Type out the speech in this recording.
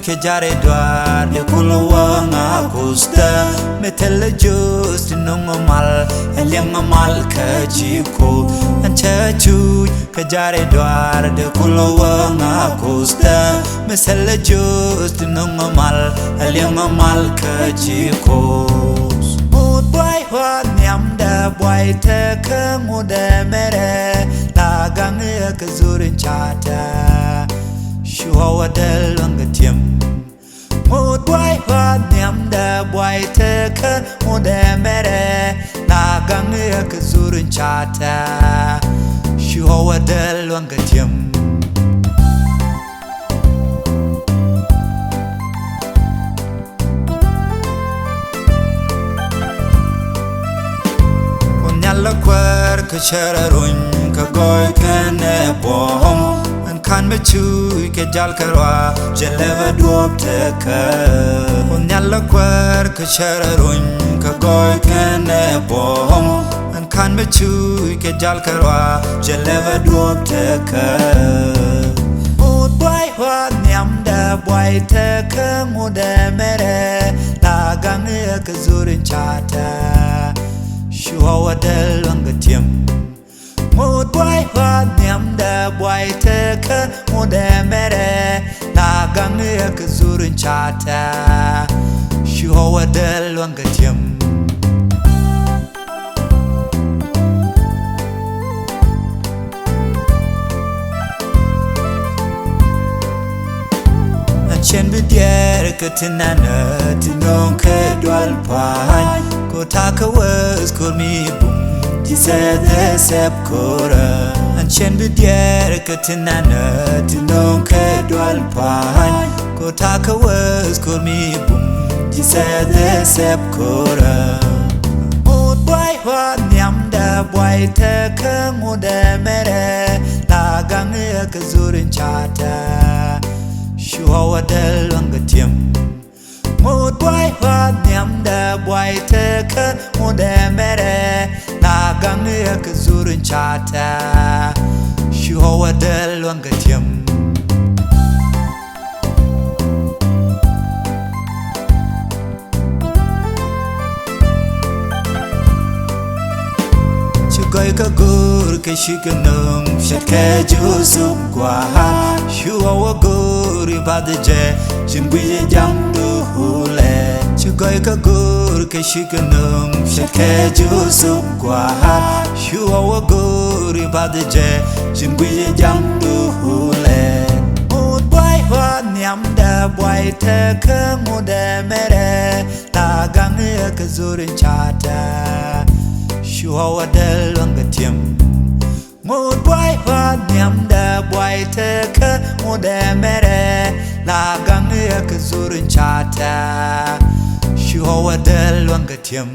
ke jare dwar de kulwanga kusta metel just nongomal elengamal kajiko anchachu ke jare dwar de kulwanga kusta metel just nongomal elengamal kajiko boy wa nyamda boy te kemude mere lagang ke zurin chata shuwa wadel wangatiem boy wa nyamda boy te kemude mere lagang ke zurin chata shuwa wadel wangatiem la quer ke cherarun ke goy kene bom an kan me chu ke jal karwa jeleva duop te ke on la quer ke cherarun ke goy kene bom an kan me chu ke jal karwa jeleva duop te ke boy wa nyam da boy te ke mude mere la gang ke zurin chata shuwa wadel wangatiem Mood boy wa nyamda boy teka mude mere lagang ke zurin chata shuwa wadel wangatiem Chen bidier ke tinana tinong ke dwal pai ko taka was ko mi bum di said the sep kora an chen bidier ke tinana tinong ke dwal pai ko taka was ko mi bum di said the sep kora boy wa nyamda boy te ke mude mere lagang ke zurin chata shuwa wadel wangatiem Mood boy wa nyamda boy te ke mude mere lagang ke zurin chata shuwa wadel wangatiem Chugoy ka gur ke shikanung shat ke jusuk kwa shuwa wagur ibadje jingwe jam du hule Chugoy ka gur ke shikanung shat ke jusuk kwa shuwa wagur ibadje jingwe jam du hule Mood boy wa nyamda boy te ke mude mere lagang ke zurin chata shuwa wadel wangatiem Mood boy wa nyamda boy te ke mude mere lagang ke zurin chata shuwa wadel wangatiem